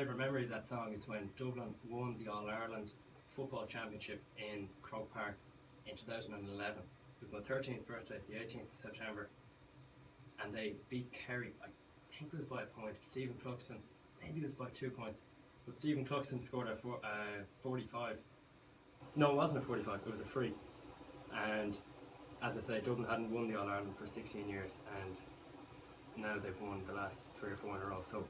favourite memory of that song is when Dublin won the All-Ireland Football Championship in Croke Park in 2011. It was my 13th birthday, the 18th of September, and they beat Kerry. I think it was by a point. Stephen Cluxton, maybe it was by 2 points, but Stephen Cluxton scored a 45. No, it wasn't a 45, it was a free. And as I say, Dublin hadn't won the All-Ireland for 16 years, and now they've won the last 3 or 4 in a row. So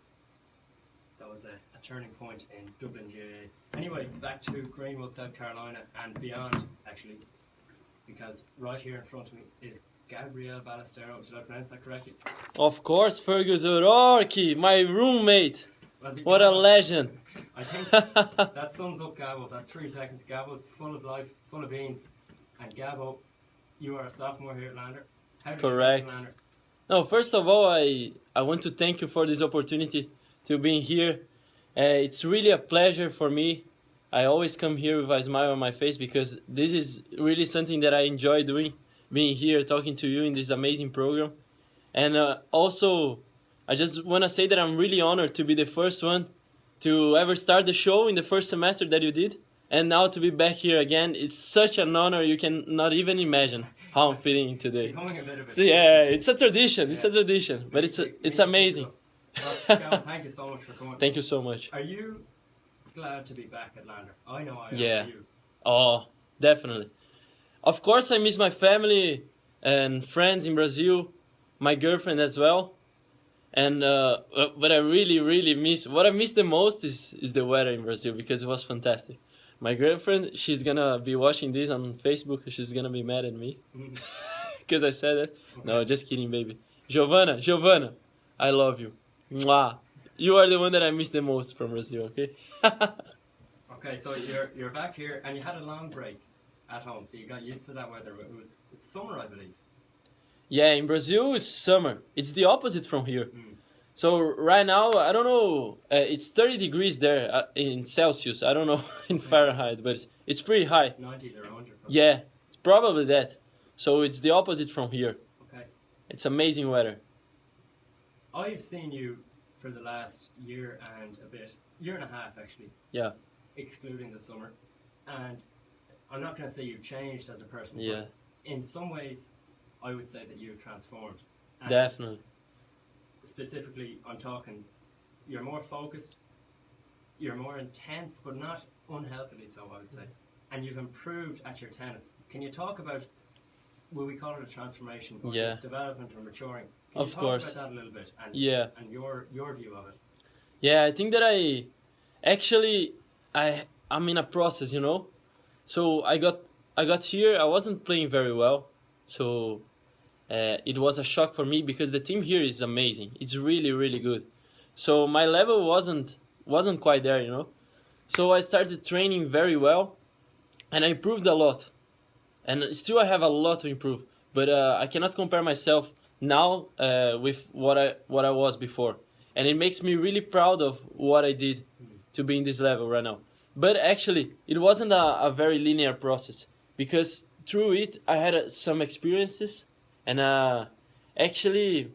that was a turning point in Dublin GAA. Anyway, back to Greenwood, South Carolina, and beyond, actually, because right here in front of me is GABRIEL Balestero. Did I pronounce that correctly? Of course, Fergus O'Rourke, my roommate. Well, What a legend. I think that sums up Gabo, that 3 seconds. Gabo's full of life, full of beans. And Gabo, you are a sophomore here at Lander. How did Correct. you get to Lander? No, first of all, I want to thank you for this opportunity to be here. It's really a pleasure for me. I always come here with a smile on my face because this is really something that I enjoy doing, being here, talking to you in this amazing program. And also, I just want to say that I'm really honored to be the first one to ever start the show in the first semester that you did. And now to be back here again, it's such an honor you can not even imagine how I'm feeling today. Becoming a bit of a So yeah, it's a tradition. It's a tradition, but it's amazing. Well, Gabo, thank you so much for coming. Thank you so much. Are you glad to be back at Lander? I know I am. Yeah. You. Oh, definitely. Of course, I miss my family and friends in Brazil, my girlfriend as well. And but I really miss. What I miss the most is the weather in Brazil because it was fantastic. My girlfriend, she's gonna be watching this on Facebook. She's gonna be mad at me because I said it. Okay. No, just kidding, baby. Giovanna, I love you. Mwah. You are the one that I miss the most from Brazil. Okay. Okay, so you're back here and you had a long break at home, so you got used to that weather. It's summer, I believe. Yeah, in Brazil it's summer. It's the opposite from here. So right now, I don't know, it's 30 degrees there in Celsius. I don't know in Fahrenheit, but it's pretty high. It's 90s or 100. Yeah, it's probably that. So it's the opposite from here. Okay. It's amazing weather. I've seen you for the last year and a bit, year and a half actually. Yeah. Excluding the summer. And I'm not going to say you've changed as a person. Yeah. But in some ways, I would say that you've transformed. And definitely. Specifically, I'm talking, you're more focused, you're more intense, but not unhealthily so, I would say. And you've improved at your tennis. Can you talk about, will we call it a transformation, or yeah. this development or maturing? Can of you talk course. about that a little bit and, yeah. and your view of it? Yeah, I think that I'm in a process, you know. So I got here, I wasn't playing very well. So it was a shock for me because the team here is amazing. It's really good. So my level wasn't quite there, you know. So I started training very well, and I improved a lot. And still I have a lot to improve, but I cannot compare myself now with what I was before. And it makes me really proud of what I did to be in this level right now. But actually, it wasn't a very linear process because through it I had some experiences. And actually,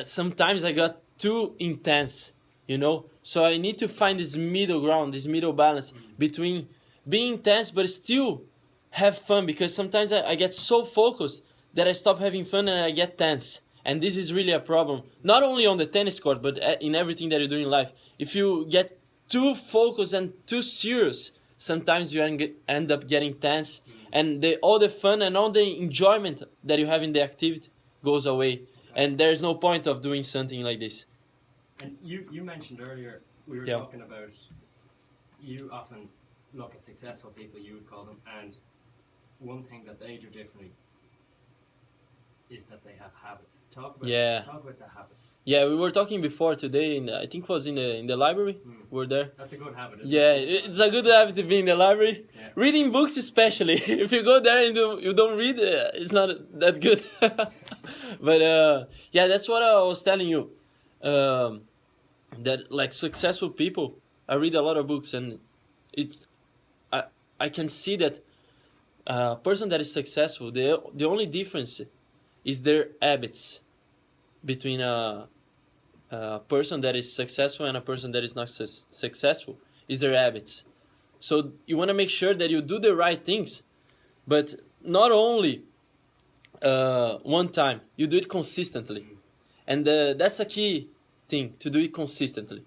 sometimes I got too intense, you know. So I need to find this middle ground, this middle balance between being intense but still have fun. Because sometimes I get so focused that I stop having fun and I get tense. And this is really a problem, not only on the tennis court, but in everything that you do in life. If you get too focused and too serious, sometimes you end up getting tense. And all the fun and all the enjoyment that you have in the activity goes away. Okay. And there's no point of doing something like this. And you mentioned earlier, we were yeah. talking about, you often look at successful people, you would call them, and one thing that they do differently is that they have habits. Talk about the habits. Yeah, we were talking before today, I think it was in the library. We're there. That's a good habit, isn't it? It's a good habit to be in the library. Yeah. Reading books especially. If you go there and you don't read, it's not that good. But yeah, that's what I was telling you. That like successful people, I read a lot of books, and I can see that a person that is successful, the only difference is their habits between a person that is successful and a person that is not successful is their habits. So you want to make sure that you do the right things, but not only one time. You do it consistently, and that's a key thing, to do it consistently.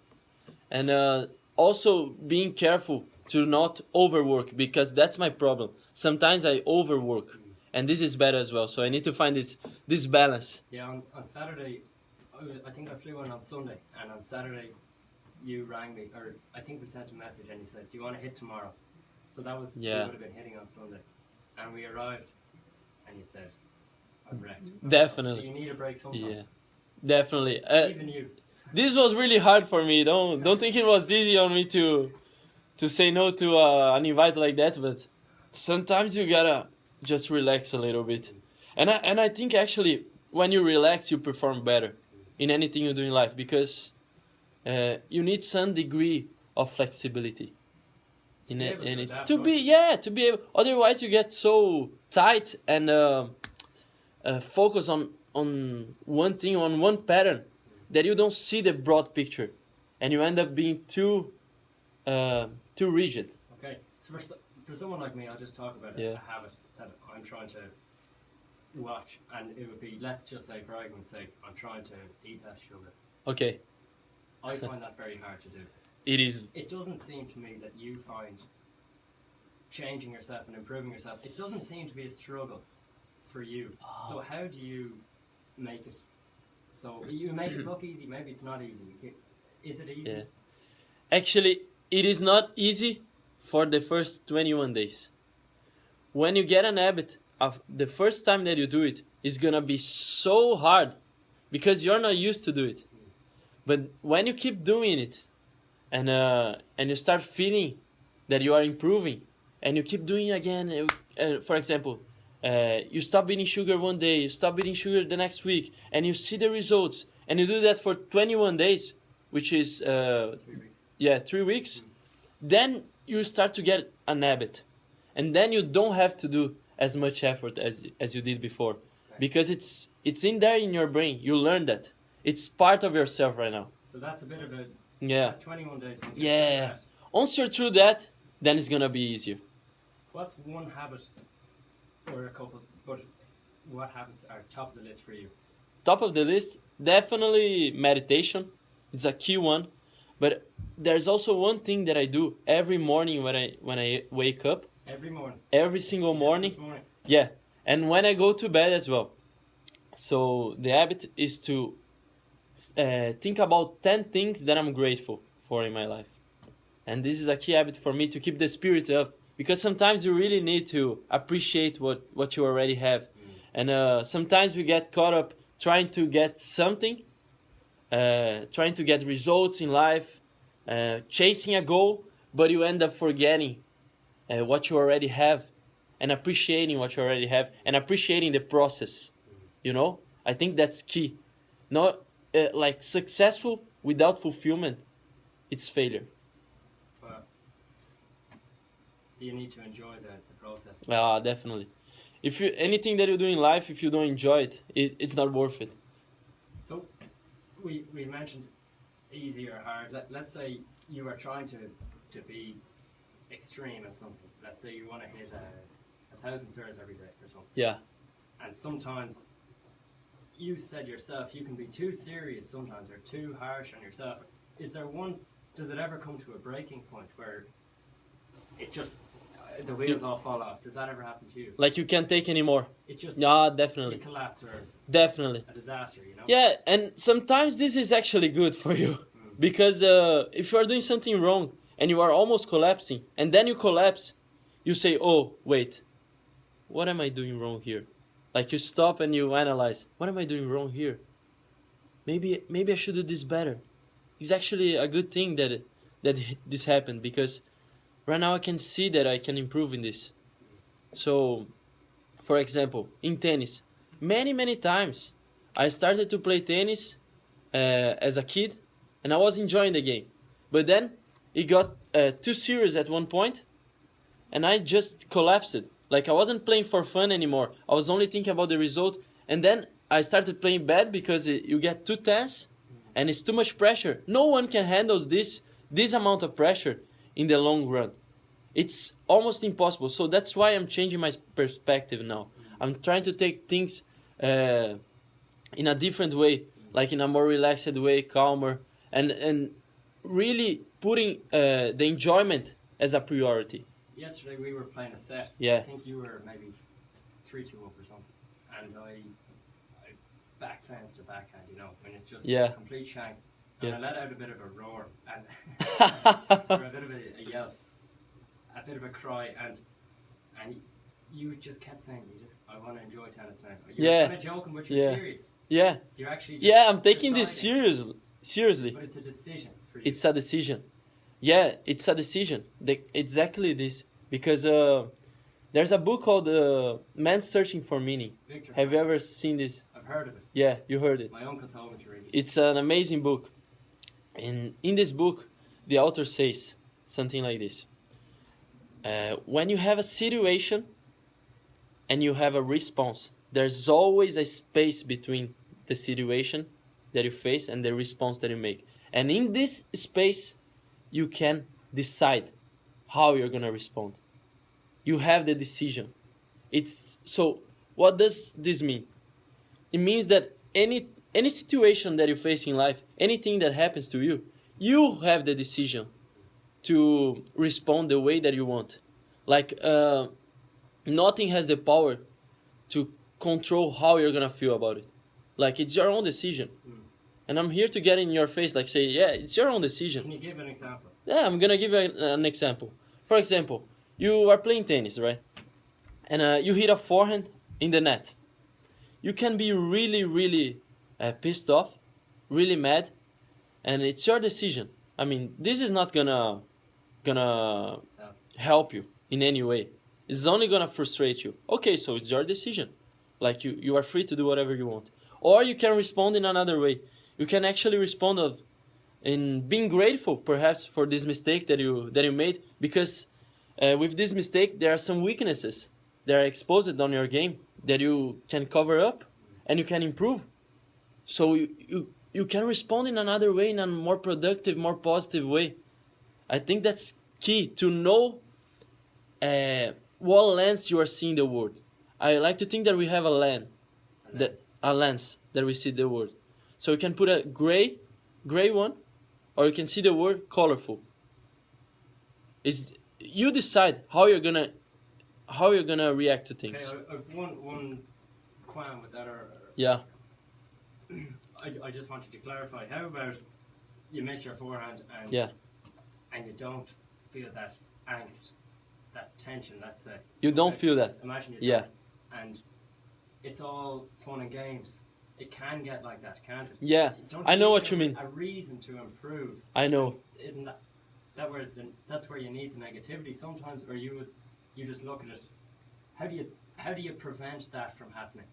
And also being careful to not overwork, because that's my problem. Sometimes I overwork, and this is bad as well. So I need to find this balance. Yeah, on Saturday, I think I flew in on Sunday, and on Saturday you rang me, or I think we sent a message, and you said, do you want to hit tomorrow? So that was, we would have been hitting on Sunday. And we arrived, and you said, I'm wrecked. Definitely. So you need a break sometimes. Yeah, definitely. Even you. This was really hard for me. Don't think it was easy on me to say no to an invite like that, but sometimes you gotta just relax a little bit. And I think actually when you relax, you perform better in anything you do in life, because you need some degree of flexibility in it to be able. Otherwise, you get so tight and focus on one thing, on one pattern, that you don't see the broad picture, and you end up being too rigid. Okay, so for someone like me, I'll just talk about a habit that I'm trying to watch, and it would be, let's just say, for argument's sake, I'm trying to eat less sugar. Okay. I find that very hard to do. It is. It doesn't seem to me that you find changing yourself and improving yourself, it doesn't seem to be a struggle for you. Oh. So how do you make it? So you make it look easy, maybe it's not easy. Is it easy? Yeah. Actually, it is not easy for the first 21 days. When you get an habit, of the first time that you do it, it's gonna be so hard, because you're not used to do it. But when you keep doing it, and you start feeling that you are improving, and you keep doing it again, for example, you stop eating sugar one day, you stop eating sugar the next week, and you see the results, and you do that for 21 days, which is 3 weeks. 3 weeks. Then you start to get an habit, and then you don't have to do as much effort as you did before, because it's in there in your brain. You learn that it's part of yourself right now. So that's a bit of a 21 days. Once you're through that, then it's gonna be easier. What's one habit, or a couple, but what habits are top of the list for you? Top of the list, definitely meditation. It's a key one. But there's also one thing that I do every morning when I wake up. Every morning? Every single morning. Yeah. And when I go to bed as well. So the habit is to think about 10 things that I'm grateful for in my life. And this is a key habit for me to keep the spirit up. Because sometimes you really need to appreciate what you already have. And sometimes we get caught up trying to get something, trying to get results in life, chasing a goal, but you end up forgetting what you already have, and appreciating what you already have, and appreciating the process. You know, I think that's key. Not like successful without fulfillment, it's failure. So you need to enjoy the process. Definitely. If you anything that you do in life, if you don't enjoy it, it's not worth it. So we mentioned easy or hard. Let's say you are trying to be extreme at something. Let's say you want to hit 1,000 serves every day or something. Yeah. And sometimes you said yourself you can be too serious sometimes, or too harsh on yourself. Does it ever come to a breaking point where it just the wheels all fall off? Does that ever happen to you? Like you can't take anymore? It just definitely. It collapse, or definitely a disaster, you know? Yeah, and sometimes this is actually good for you. Because if you are doing something wrong and you are almost collapsing, and then you collapse, you say, oh, wait, what am I doing wrong here? Like you stop and you analyze, what am I doing wrong here? Maybe I should do this better. It's actually a good thing that this happened, because right now I can see that I can improve in this. So, for example, in tennis, many times I started to play tennis as a kid, and I was enjoying the game. But then it got too serious at one point, and I just collapsed. Like I wasn't playing for fun anymore. I was only thinking about the result. And then I started playing bad because you get too tense, and it's too much pressure. No one can handle this amount of pressure in the long run. It's almost impossible. So that's why I'm changing my perspective now. I'm trying to take things in a different way, like in a more relaxed way, calmer, and really putting the enjoyment as a priority. Yesterday we were playing a set. Yeah. I think you were maybe 3-2 up or something, and I back fence to backhand, you know, when it's just a complete shank. And I let out a bit of a roar and or a bit of a yell, a bit of a cry, and you just kept saying, I want to enjoy tennis now. You're kind of joking, but you're serious. Yeah. You're actually just I'm taking this seriously. But it's a decision for you. It's a decision. Yeah, it's a decision. Exactly this. Because there's a book called Man's Searching for Meaning. Victor, have you ever seen this? I've heard of it. Yeah, you heard it. My uncle told me to read it. It's an amazing book. And in this book, the author says something like this. When you have a situation and you have a response, there's always a space between the situation that you face and the response that you make. And in this space, you can decide how you're going to respond. You have the decision. So what does this mean? It means that any situation that you face in life, anything that happens to you, you have the decision to respond the way that you want. Like nothing has the power to control how you're gonna feel about it. Like it's your own decision. And I'm here to get in your face, like say, yeah, it's your own decision. Can you give an example? Yeah, I'm gonna give you an example. For example, you are playing tennis, right? And you hit a forehand in the net. You can be really, really pissed off, really mad, and it's your decision. I mean, this is not gonna help you in any way. It's only gonna frustrate you. Okay, so it's your decision. Like you are free to do whatever you want. Or you can respond in another way. You can actually respond in being grateful, perhaps, for this mistake that you made, because with this mistake there are some weaknesses that are exposed on your game that you can cover up and you can improve. So you can respond in another way, in a more productive, more positive way. I think that's key, to know what lens you are seeing the world. I like to think that we have a lens that we see the world. So you can put a gray one, or you can see the world colorful. You decide how you're gonna react to things. Okay, one qualm with that, yeah. I just wanted to clarify. How about you miss your forehand and you don't feel that angst, that tension, let's say. You don't feel that. Imagine you don't. And it's all fun and games. It can get like that, can't it? Yeah, I know what you mean. A reason to improve. I know. Isn't that's where you need the negativity sometimes, or you just look at it. How do you prevent that from happening?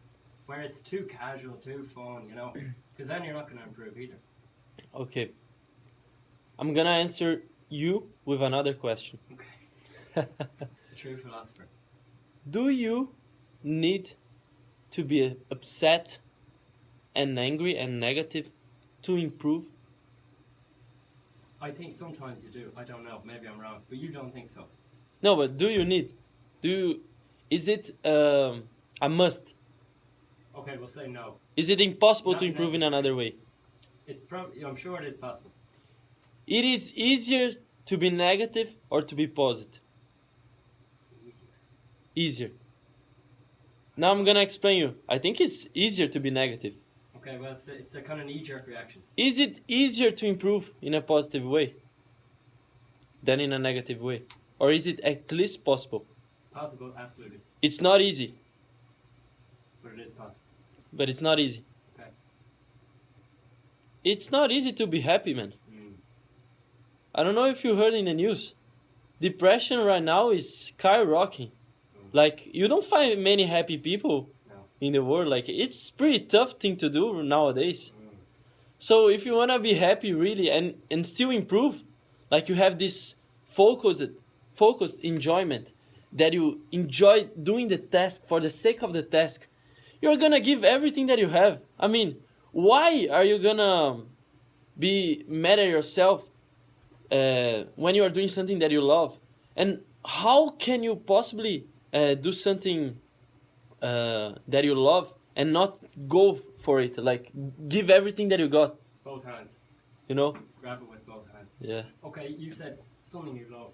Where it's too casual, too fun, you know? Because then you're not going to improve either. Okay. I'm going to answer you with another question. Okay. True philosopher. Do you need to be upset and angry and negative to improve? I think sometimes you do. I don't know. Maybe I'm wrong. But you don't think so. No, but do you need? Is it a must? Okay, we'll say no. Is it impossible Not to improve in another way? I'm sure it is possible. It is easier to be negative or to be positive? Easier. Now I'm gonna explain you. I think it's easier to be negative. Okay, well, it's a kind of knee-jerk reaction. Is it easier to improve in a positive way than in a negative way? Or is it at least possible? Possible, absolutely. It's not easy. But it is possible. But it's not easy. Okay. It's not easy to be happy, man. I don't know if you heard in the news. Depression right now is skyrocketing. Like, you don't find many happy people in the world. Like, it's pretty tough thing to do nowadays. So if you want to be happy really and still improve, like you have this focused enjoyment, that you enjoy doing the task for the sake of the task, you're gonna give everything that you have. I mean, why are you gonna be mad at yourself when you are doing something that you love. And how can you possibly do something that you love and not go for it? Like, give everything that you got. Both hands. You know? Grab it with both hands. Yeah. Okay, you said something you love.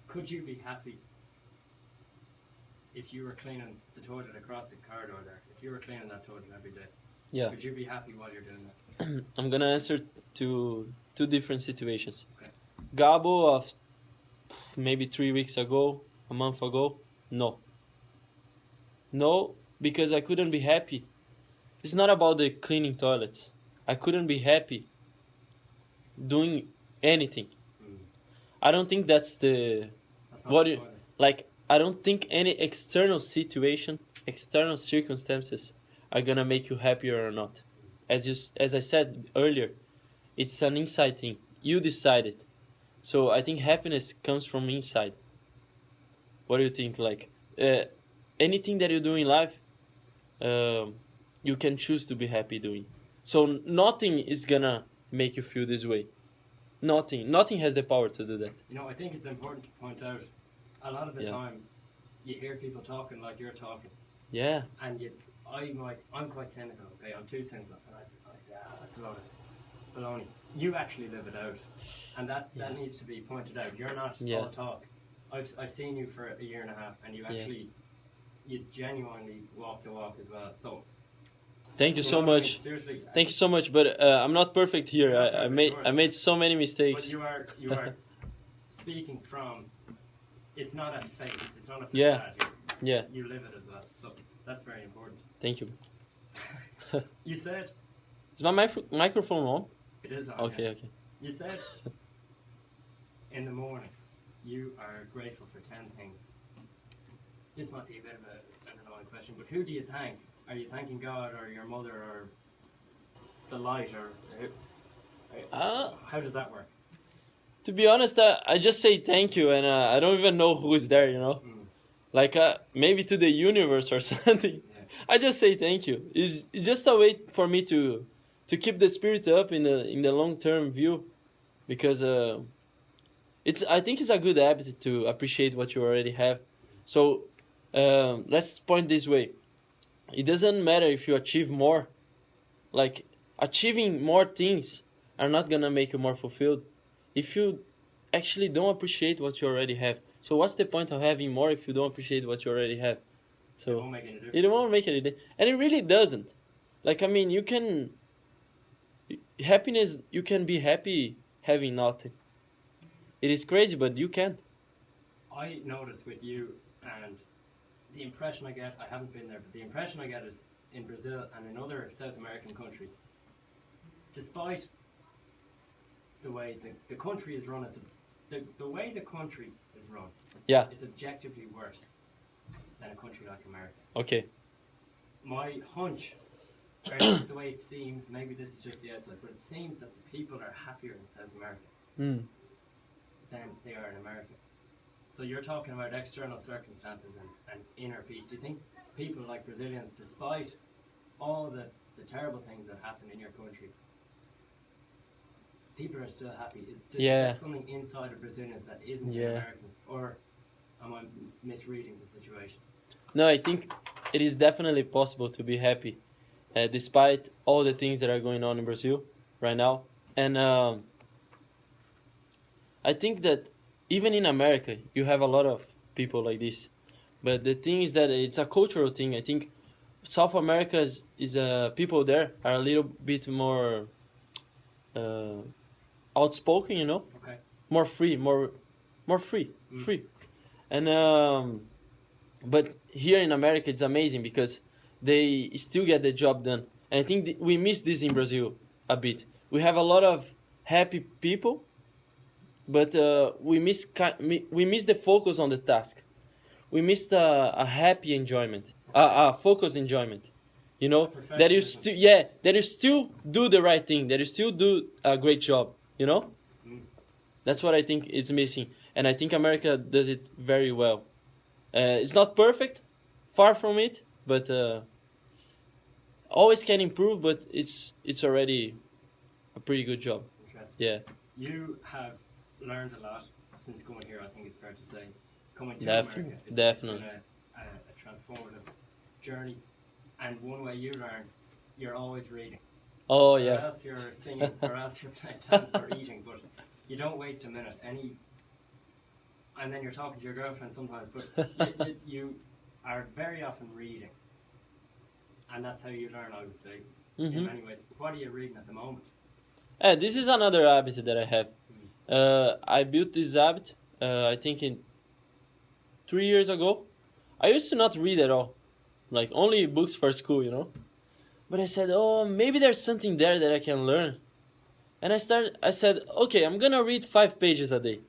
Could you be happy if you were cleaning the toilet across the corridor there? If you were cleaning that toilet every day? Yeah. Could you be happy while you're doing that? I'm gonna answer to two different situations. Okay. Gabo of maybe 3 weeks ago, a month ago, no. No, because I couldn't be happy. It's not about the cleaning toilets. I couldn't be happy doing anything. I don't think that's the That's not what the you, toilet. like. I don't think any external situation, external circumstances are gonna make you happier or not. As I said earlier, it's an inside thing. You decide it. So I think happiness comes from inside. What do you think? Like anything that you do in life, you can choose to be happy doing. So nothing is gonna make you feel this way. Nothing has the power to do that. You know, I think it's important to point out, a lot of the Yeah. time, you hear people talking like you're talking, Yeah, and I'm quite cynical, okay? I'm too cynical, and I say, that's a lot of baloney. You actually live it out, and that needs to be pointed out. You're not all talk. I've seen you for a year and a half, and you actually, you genuinely walk the walk as well. So, thank you you so know what I much. mean? Seriously. Thank you so much, but I'm not perfect here. You're not I perfect, of I course. made so many But mistakes. you are speaking from. It's not a face. It's not a facade. Yeah. Yeah, You live it as well. So that's very important. thank you. You said Is my microphone on? it is on. Okay, yeah. okay. You said in the morning you are grateful for 10 things. This might be a bit of an annoying question, but who do you thank? Are you thanking God or your mother or the light or how does that work? To be honest, I just say thank you, and I don't even know who is there. You know, like maybe to the universe or something. Yeah. I just say thank you. It's just a way for me to keep the spirit up in the long term view, because I think it's a good habit to appreciate what you already have. So let's point this way. It doesn't matter if you achieve more. Like, achieving more things are not gonna make you more fulfilled if you actually don't appreciate what you already have. So what's the point of having more if you don't appreciate what you already have? So It won't make any difference. it won't make any difference, and it really doesn't. Like, I mean, you can be happy having nothing. It is crazy, but you can. I notice with you, and the impression I get, I haven't been there, but the impression I get is in Brazil and in other South American countries, despite the way the country is run, the way the country is run Yeah. is objectively worse than a country like America. Okay. My hunch, or at least the way it seems, maybe this is just the outside, but it seems that the people are happier in South America Mm. than they are in America. So you're talking about external circumstances and inner peace. Do you think people like Brazilians, despite all the terrible things that happen in your country, people are still happy? Is there something inside of Brazilians that isn't in Americans? Or am I misreading the situation? No, I think it is definitely possible to be happy, despite all the things that are going on in Brazil right now. And I think that even in America, you have a lot of people like this. But the thing is that it's a cultural thing. I think South America is people there are a little bit more outspoken, you know? Okay. More free, more free. And but here in America, it's amazing because they still get the job done. And I think we miss this in Brazil a bit. We have a lot of happy people, but we miss the focus on the task. We missed a happy enjoyment, a focused enjoyment. You know, that you still do the right thing, that you still do a great job. You know, that's what I think is missing, and I think America does it very well. It's not perfect, far from it, but always can improve. But it's already a pretty good job. interesting. Yeah, You have learned a lot since coming here, I think it's fair to say. Coming to Definitely, America, it's definitely. been a transformative journey. And one way you learn, you're always reading. oh Or yeah, else you're singing, or else you're playing tennis or eating, but you don't waste a minute. And then you're talking to your girlfriend sometimes, but you are very often reading. And that's how you learn, I would say, in hmm many ways. What are you reading at the moment? this is another habit that I have. I built this habit, I think in 3 years ago. I used to not read at all, like only books for school, you know. But I said, oh, maybe there's something there that I can learn. And I said, okay, I'm gonna read 5 pages a day.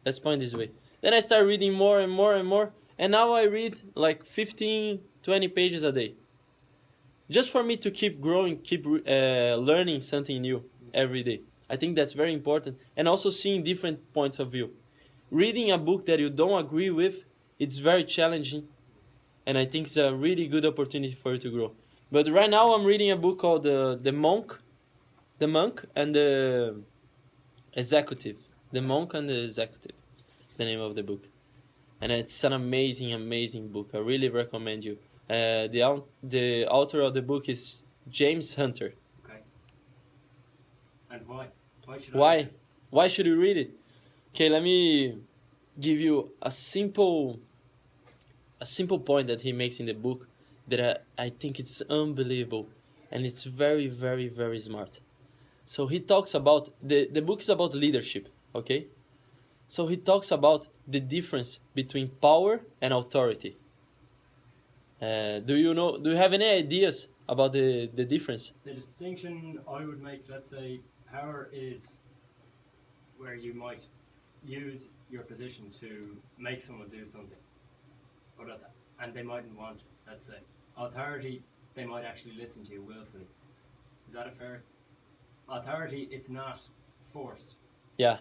Let's point this way. Then I start reading more and more and more. And now I read like 15, 20 pages a day. Just for me to keep growing, keep learning something new every day. I think that's very important. And also seeing different points of view. Reading a book that you don't agree with, it's very challenging. And I think it's a really good opportunity for you to grow. But right now I'm reading a book called The Monk and the Executive. The Monk and the Executive. It's the name of the book. And it's an amazing, amazing book. I really recommend you. The author of the book is James Hunter. Okay. And why? Why should I read Why? it? Why should you read it? Okay, let me give you a simple point that he makes in the book that I think it's unbelievable, and it's very, very, very smart. So he talks about the book is about leadership, okay? So he talks about the difference between power and authority. Do you have any ideas about the difference? The distinction I would make, let's say, power is where you might use your position to make someone do something, and they mightn't want, let's say. Authority, they might actually listen to you willfully. Is that a fair? Authority, it's not forced. Yeah.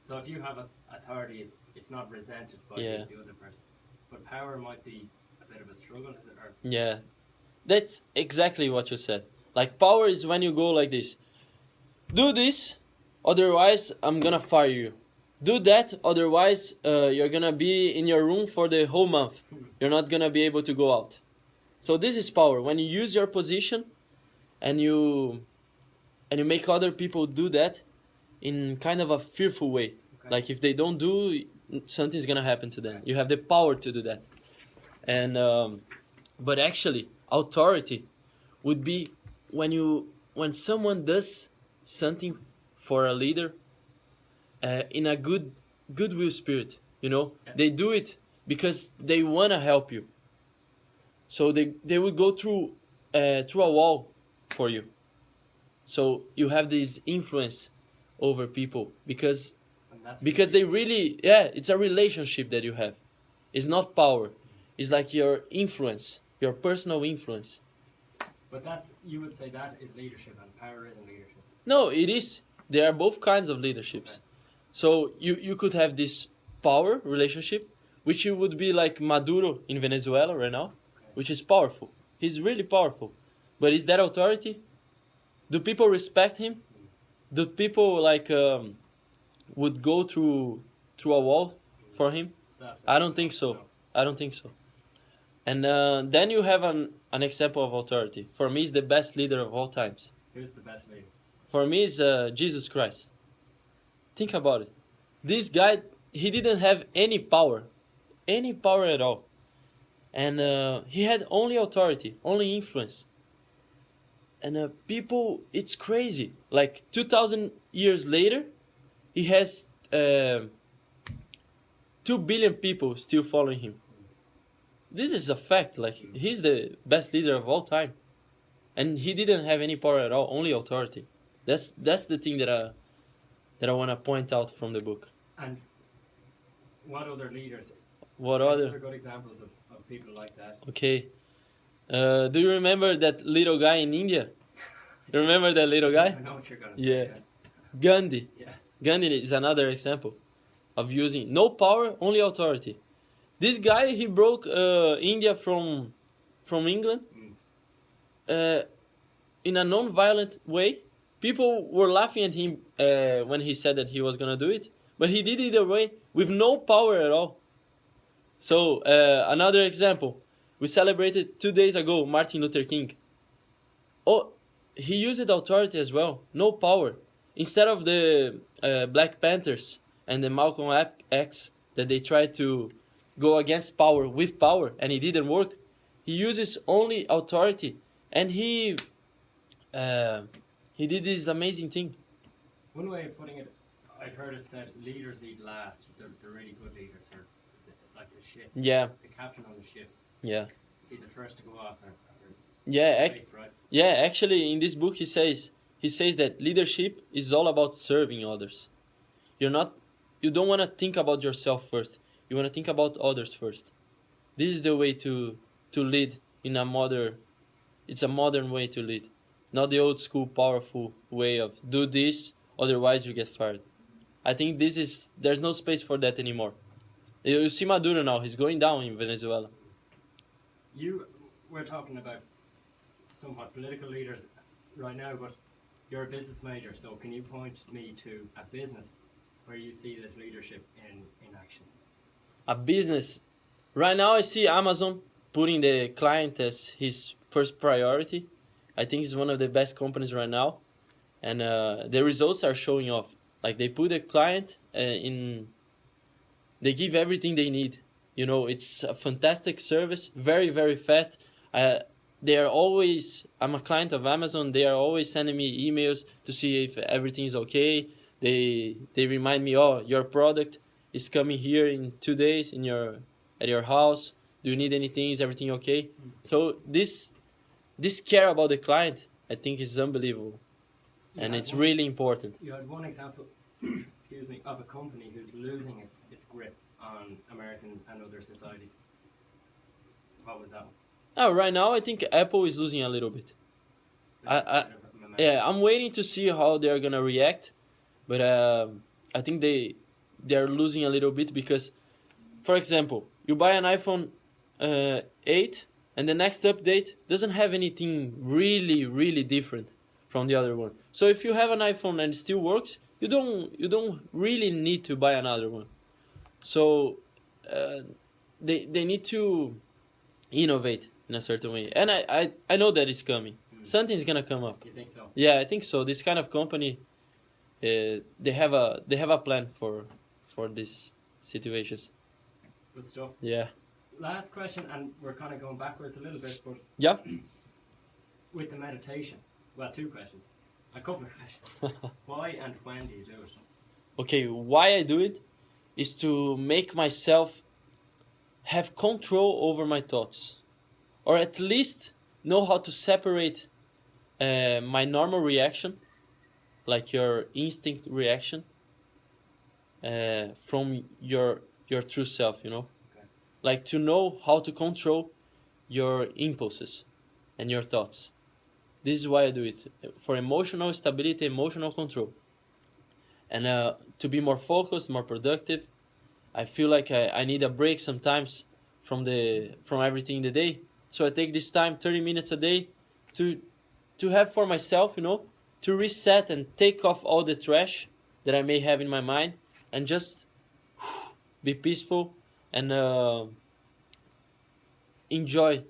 So if you have authority, it's not resented by Yeah. the other person. But power might be a bit of a struggle, is it? Or Yeah, that's exactly what you said. Like power is when you go like this. Do this, otherwise I'm gonna fire you. Do that, otherwise you're gonna be in your room for the whole month. You're not gonna be able to go out. So this is power. When you use your position and you make other people do that in kind of a fearful way. Okay. Like if they don't do, something's gonna happen to them. You have the power to do that. And but actually, authority would be when someone does something for a leader in a goodwill spirit. You know, Yeah. they do it because they wanna help you. So they would go through a wall for you. So you have this influence over people because and that's they really, it's a relationship that you have. It's not power. It's like your influence, your personal influence. But you would say that is leadership, and power isn't leadership. No, it is. There are both kinds of leaderships. Okay. So you could have this power relationship, which you would be like Maduro in Venezuela right now, which is powerful. He's really powerful. But is that authority? Do people respect him? Do people would go through a wall for him? Self- I don't think so. No. I don't think so. And then you have an example of authority. For me, he's the best leader of all times. Who's the best leader? For me, it's Jesus Christ. Think about it. This guy, he didn't have any power at all. And he had only authority, only influence. And people, it's crazy. Like 2,000 years later, he has 2 billion people still following him. This is a fact. Like he's the best leader of all time, and he didn't have any power at all, only authority. That's the thing that I want to point out from the book. And what other leaders? What What other? are good examples of people like that? Okay. Do you remember that little guy in India? You remember that little I guy? know what you're gonna say. Yeah. Gandhi. Yeah. Gandhi is another example of using no power, only authority. This guy, he broke India from England in a non-violent way, People were laughing at him when he said that he was gonna do it, but he did it either way with no power at all. So another example, we celebrated 2 days ago Martin Luther King. Oh, he used authority as well, no power. Instead of the Black Panthers and the Malcolm X that they tried to go against power with power and it didn't work, he uses only authority, and he did this amazing thing. One way of putting it, I've heard it said, leaders eat last. The really good leaders are like the ship. Yeah. The captain on the ship. Yeah. See, the first to go off. Yeah. Right? Yeah. Actually, in this book, he says that leadership is all about serving others. You don't want to think about yourself first. You want to think about others first. This is the way to lead in a modern. It's a modern way to lead, not the old school powerful way of do this, otherwise you get fired. I think there's no space for that anymore. You see Maduro now, he's going down in Venezuela. We're talking about somewhat political leaders right now, but you're a business major, so can you point me to a business where you see this leadership in action? A business. Right now I see Amazon putting the client as his first priority. I think it's one of the best companies right now. And the results are showing off. Like they put the client in... They give everything they need. You know, it's a fantastic service, very, very fast. They are always... I'm a client of Amazon. They are always sending me emails to see if everything is okay. They remind me, oh, your product is coming here in 2 days at your house. Do you need anything? Is everything okay? So this care about the client, I think, is unbelievable. And it's really important. You had one example, excuse me, of a company who's losing its grip on American and other societies. What was that one? Oh, right now, I think Apple is losing a little bit. I'm waiting to see how they're gonna react, but I think they're losing a little bit because, for example, you buy an iPhone 8 and the next update doesn't have anything really, really different from the other one. So if you have an iPhone and it still works, you don't really need to buy another one. So they need to innovate in a certain way, and I know that it's coming. Something's gonna come up. You think so? Yeah, I think so. This kind of company, they have a plan for these situations. Good stuff. Yeah. Last question, and we're kind of going backwards a little bit, but Yeah. with the meditation, well, two questions, a couple of questions. Why and when do you do it? Okay, why I do it is to make myself have control over my thoughts, or at least know how to separate my normal reaction, like your instinct reaction, from your true self, you know? Okay. Like to know how to control your impulses and your thoughts. This is why I do it, for emotional stability, emotional control. And to be more focused, more productive. I feel like I need a break sometimes from everything in the day. So I take this time, 30 minutes a day, to have for myself, you know, to reset and take off all the trash that I may have in my mind, and just be peaceful and enjoy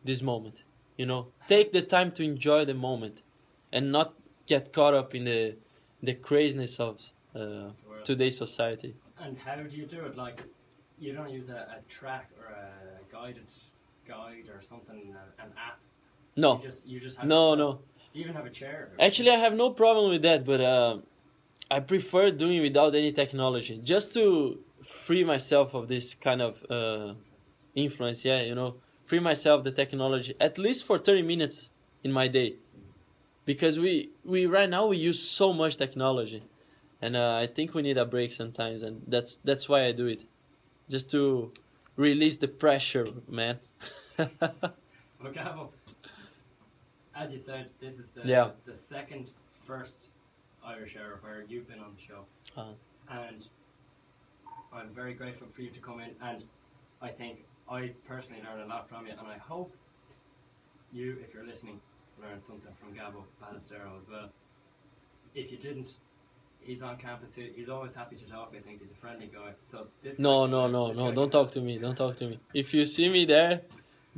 this moment. You know, take the time to enjoy the moment, and not get caught up in the craziness of today's society. And how do you do it? Like, you don't use a track or a guide or something, an app? No. You just have No. Do you even have a chair? Actually, I have no problem with that, but I prefer doing without any technology, just to free myself of this kind of influence. Yeah, you know, free myself of the technology, at least for 30 minutes in my day, because we right now we use so much technology, and I think we need a break sometimes, and that's why I do it, just to release the pressure, man. Well, Gabo, as you said, this is the second first Irish Hour where you've been on the show, and I'm very grateful for you to come in, and I think I personally learned a lot from you, and I hope you, if you're listening, learned something from Gabo Balestero as well. if you didn't, he's on campus. He's always happy to talk. I think he's a friendly guy. So this. No, guy- no, no, this no! guy Don't can- talk to me. Don't talk to me. If you see me there,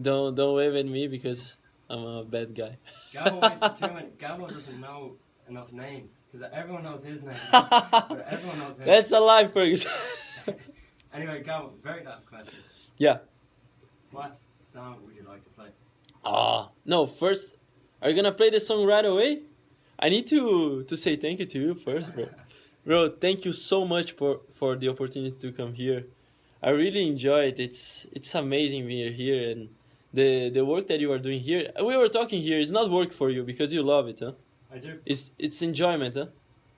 don't wave at me because I'm a bad guy. Gabo waits too many. Gabo doesn't know enough names because everyone knows his name, but everyone knows his. That's a lie, Fergus. Anyway, Gabo, very last question. Yeah. What song would you like to play? No. First, are you gonna play the song right away? I need to say thank you to you first, bro. Bro, thank you so much for the opportunity to come here. I really enjoy it. It's amazing being here, and the work that you are doing here. We were talking here. It's not work for you because you love it, huh? I do. It's enjoyment, huh?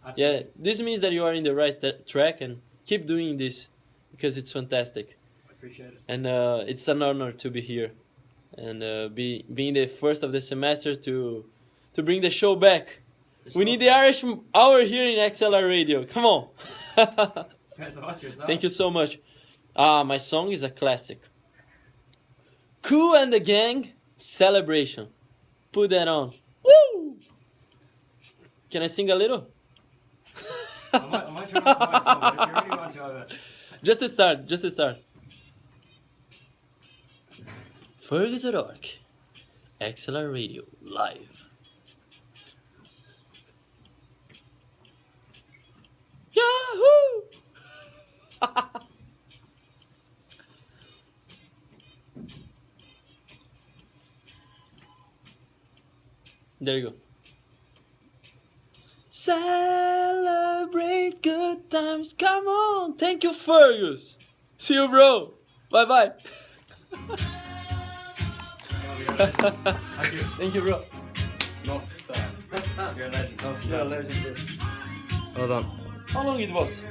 Absolutely. Yeah. This means that you are in the right track, and keep doing this because it's fantastic. I appreciate it. And it's an honor to be here, and being the first of the semester to bring the show back. We need the Irish hour here in XLR Radio. Come on. So what's your song? Thank you so much. My song is a classic. Cool and the Gang, Celebration. Put that on. Woo! Can I sing a little? I might turn off the microphone, but if you really want to, I will. Just to start. Fergus O'Rourke, XLR Radio, live. Yahoo! There you go. Celebrate good times, come on! Thank you, Fergus! See you, bro! Bye bye! Thank you. Thank you, bro. You're a legend. You're a legend, bro. Hold on. How long it was?